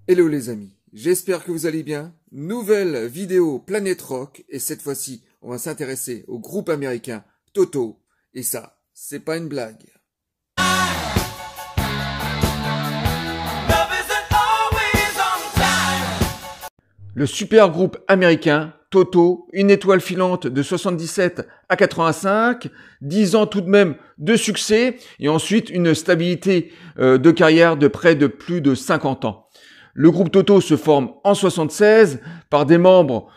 Hello les amis, j'espère que vous allez bien. Nouvelle vidéo Planète Rock et cette fois-ci, on va s'intéresser au groupe américain Toto. Et ça, c'est pas une blague. Le super groupe américain Toto, une étoile filante de 77 à 85, 10 ans tout de même de succès et ensuite une stabilité de carrière de près de plus de 50 ans. Le groupe Toto se forme en 76 par des membres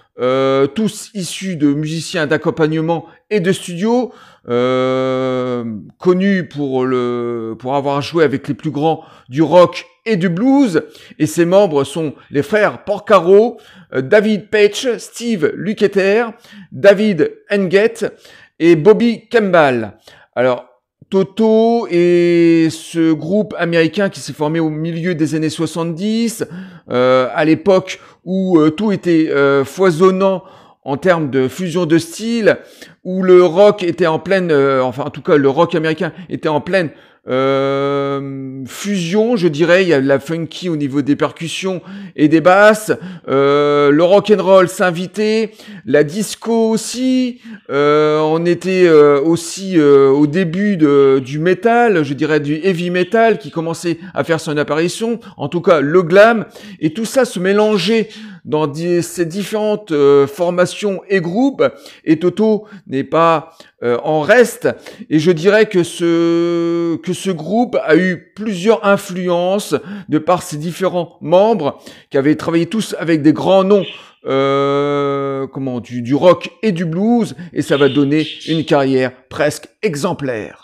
tous issus de musiciens d'accompagnement et de studio, connus pour avoir joué avec les plus grands du rock et du blues. Et ces membres sont les frères Porcaro, David Paich, Steve Lukather, David Engett et Bobby Kimball. Alors, Toto est ce groupe américain qui s'est formé au milieu des années 70, à l'époque où tout était foisonnant en termes de fusion de styles, où le rock était en pleine, enfin en tout cas le rock américain était en pleine fusion, je dirais. Il y a la funky au niveau des percussions et des basses, le rock and roll s'invitait, la disco aussi, on était aussi au début du metal, je dirais du heavy metal qui commençait à faire son apparition, en tout cas le glam, et tout ça se mélangeait dans ces différentes formations et groupes, et Toto n'est pas en reste, et je dirais que ce groupe a eu plusieurs influences de par ses différents membres qui avaient travaillé tous avec des grands noms du rock et du blues, et ça va donner une carrière presque exemplaire.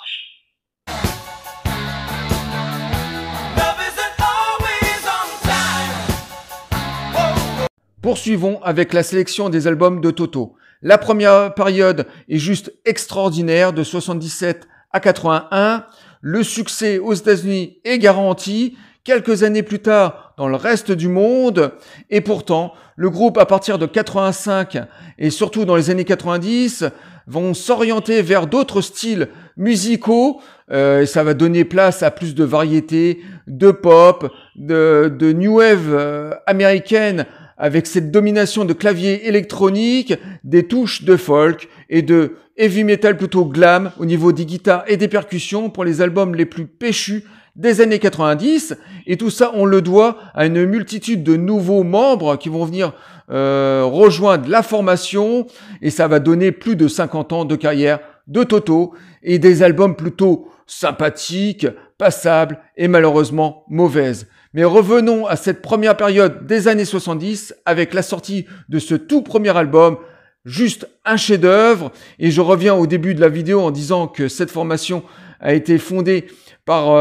Poursuivons avec la sélection des albums de Toto. La première période est juste extraordinaire, de 77 à 81. Le succès aux États-Unis est garanti. Quelques années plus tard, dans le reste du monde. Et pourtant, le groupe, à partir de 85 et surtout dans les années 90, vont s'orienter vers d'autres styles musicaux. Et ça va donner place à plus de variétés, de pop, de new wave américaine, avec cette domination de clavier électronique, des touches de folk et de heavy metal plutôt glam au niveau des guitares et des percussions pour les albums les plus péchus des années 90. Et tout ça, on le doit à une multitude de nouveaux membres qui vont venir rejoindre la formation, et ça va donner plus de 50 ans de carrière de Toto et des albums plutôt sympathiques, passables et malheureusement mauvaises. Mais revenons à cette première période des années 70 avec la sortie de ce tout premier album, juste un chef-d'œuvre. Et je reviens au début de la vidéo en disant que cette formation a été fondée par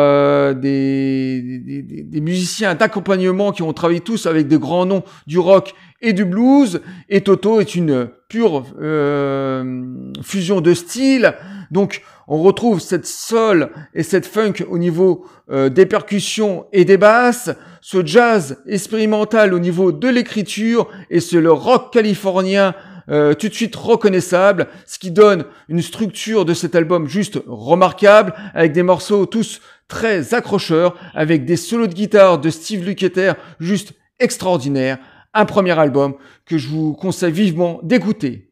des musiciens d'accompagnement qui ont travaillé tous avec des grands noms du rock et du blues. Et Toto est une pure fusion de styles. Donc, on retrouve cette soul et cette funk au niveau des percussions et des basses, ce jazz expérimental au niveau de l'écriture, et c'est le rock californien tout de suite reconnaissable, ce qui donne une structure de cet album juste remarquable, avec des morceaux tous très accrocheurs, avec des solos de guitare de Steve Lukather juste extraordinaires. Un premier album que je vous conseille vivement d'écouter.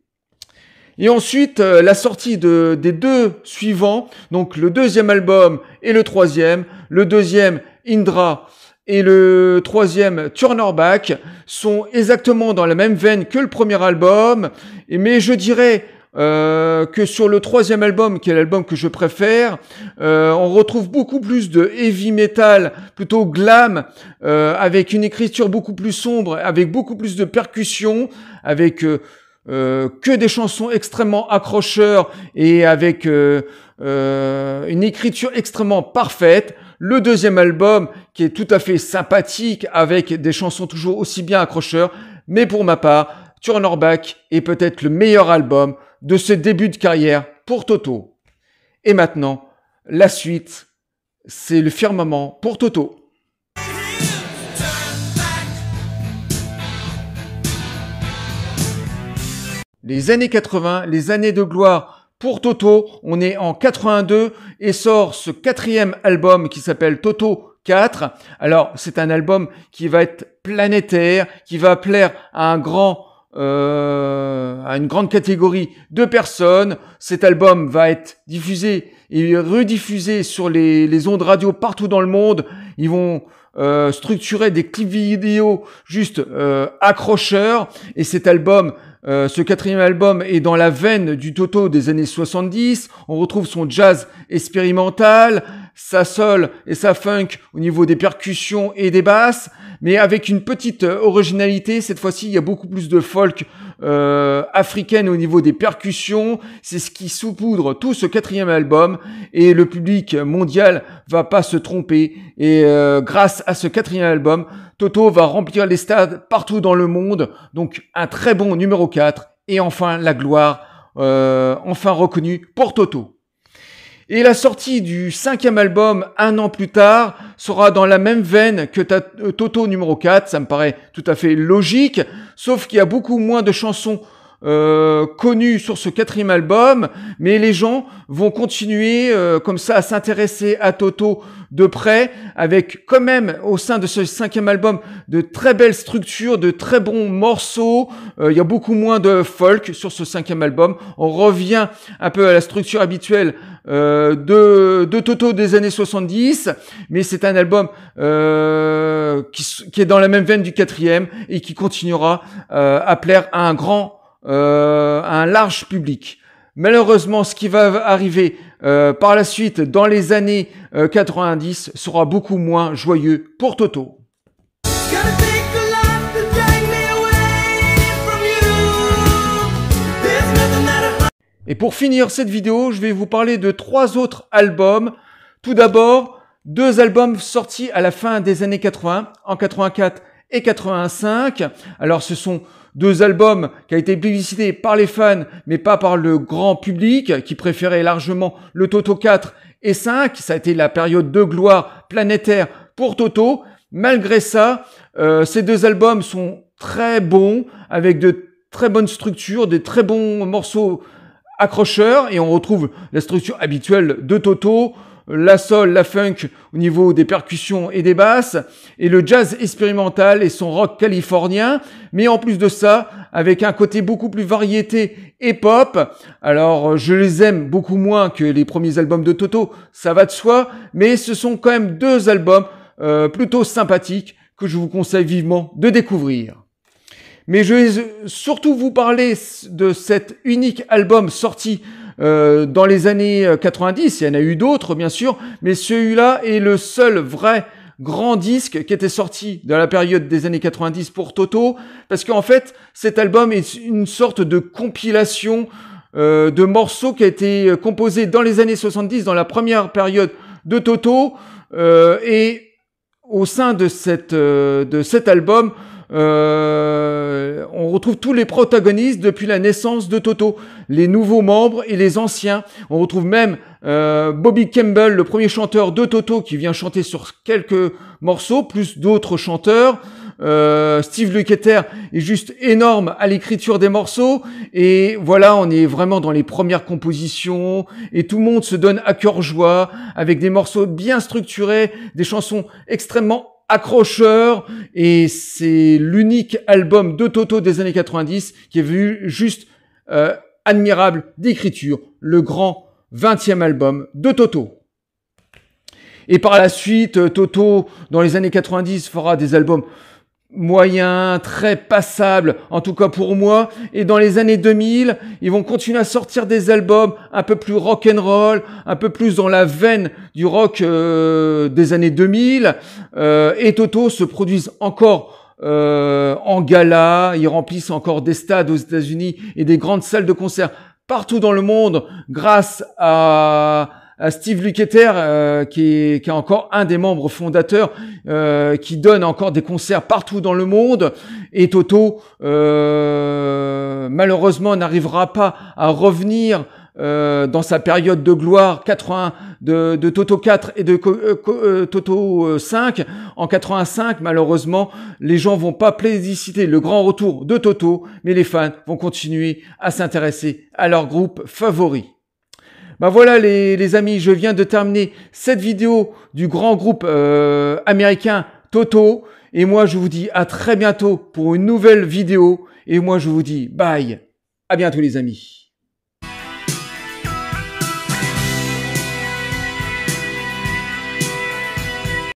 Et ensuite, la sortie des deux suivants, donc le deuxième album et le troisième. Le deuxième, Indra, et le troisième, Turn Back, sont exactement dans la même veine que le premier album. Mais je dirais que sur le troisième album, qui est l'album que je préfère, on retrouve beaucoup plus de heavy metal, plutôt glam, avec une écriture beaucoup plus sombre, avec beaucoup plus de percussions, avec que des chansons extrêmement accrocheurs et avec une écriture extrêmement parfaite. Le deuxième album qui est tout à fait sympathique avec des chansons toujours aussi bien accrocheurs. Mais pour ma part, Turn Back est peut-être le meilleur album de ce début de carrière pour Toto. Et maintenant, la suite, c'est le firmament pour Toto. Les années 80, les années de gloire pour Toto. On est en 82 et sort ce quatrième album qui s'appelle Toto 4. Alors, c'est un album qui va être planétaire, qui va plaire à à une grande catégorie de personnes. Cet album va être diffusé et rediffusé sur les ondes radio partout dans le monde. Ils vont structurer des clips vidéo juste accrocheurs. Et cet album, ce 4e album est dans la veine du Toto des années 70. On retrouve son jazz expérimental, sa soul et sa funk au niveau des percussions et des basses, mais avec une petite originalité. Cette fois-ci, il y a beaucoup plus de folk africaine au niveau des percussions. C'est ce qui saupoudre tout ce 4e album, et le public mondial va pas se tromper. Et grâce à ce 4e album, Toto va remplir les stades partout dans le monde. Donc un très bon numéro 4, et enfin la gloire, enfin reconnue pour Toto. Et la sortie du 5e album, un an plus tard, sera dans la même veine que Toto numéro 4. Ça me paraît tout à fait logique, sauf qu'il y a beaucoup moins de chansons connues sur ce 4e album, mais les gens vont continuer comme ça à s'intéresser à Toto de près, avec quand même au sein de ce 5e album de très belles structures, de très bons morceaux. Il y a beaucoup moins de folk sur ce 5e album. On revient un peu à la structure habituelle de Toto des années 70, mais c'est un album qui est dans la même veine du 4e et qui continuera à plaire à un large public. Malheureusement, ce qui va arriver par la suite dans les années 90 sera beaucoup moins joyeux pour Toto. Et pour finir cette vidéo, je vais vous parler de 3 autres albums. Tout d'abord, 2 albums sortis à la fin des années 80, en 84 et 85. Alors, ce sont 2 albums qui ont été plébiscités par les fans, mais pas par le grand public, qui préférait largement le Toto 4 et 5. Ça a été la période de gloire planétaire pour Toto. Malgré ça, ces 2 albums sont très bons, avec de très bonnes structures, des très bons morceaux accrocheurs, et on retrouve la structure habituelle de Toto, la soul, la funk au niveau des percussions et des basses, et le jazz expérimental et son rock californien, mais en plus de ça, avec un côté beaucoup plus variété et pop. Alors, je les aime beaucoup moins que les premiers albums de Toto, ça va de soi, mais ce sont quand même 2 albums plutôt sympathiques que je vous conseille vivement de découvrir. Mais je vais surtout vous parler de cet unique album sorti dans les années 90. Il y en a eu d'autres, bien sûr, mais celui-là est le seul vrai grand disque qui était sorti dans la période des années 90 pour Toto, parce qu'en fait, cet album est une sorte de compilation de morceaux qui a été composé dans les années 70, dans la première période de Toto, et au sein de cet album, on retrouve tous les protagonistes depuis la naissance de Toto, les nouveaux membres et les anciens. On retrouve même Bobby Campbell, le premier chanteur de Toto, qui vient chanter sur quelques morceaux, plus d'autres chanteurs. Steve Lukather est juste énorme à l'écriture des morceaux, et voilà, on est vraiment dans les premières compositions, et tout le monde se donne à cœur joie, avec des morceaux bien structurés, des chansons extrêmement accrocheur, et c'est l'unique album de Toto des années 90 qui est vu juste admirable d'écriture, le grand 20e album de Toto. Et par la suite, Toto, dans les années 90, fera des albums moyens, très passables, en tout cas pour moi. Et dans les années 2000, ils vont continuer à sortir des albums un peu plus rock'n'roll, un peu plus dans la veine du rock des années 2000. Et Toto se produisent encore en gala, ils remplissent encore des stades aux États-Unis et des grandes salles de concert partout dans le monde grâce à Steve Lukather, qui est encore un des membres fondateurs, qui donne encore des concerts partout dans le monde. Et Toto, malheureusement, n'arrivera pas à revenir dans sa période de gloire 80 de Toto 4 et de Toto 5. En 85, malheureusement, les gens vont pas plébisciter le grand retour de Toto, mais les fans vont continuer à s'intéresser à leur groupe favori. Bah voilà les amis, je viens de terminer cette vidéo du grand groupe américain Toto. Et moi je vous dis à très bientôt pour une nouvelle vidéo. Et moi je vous dis bye. À bientôt les amis.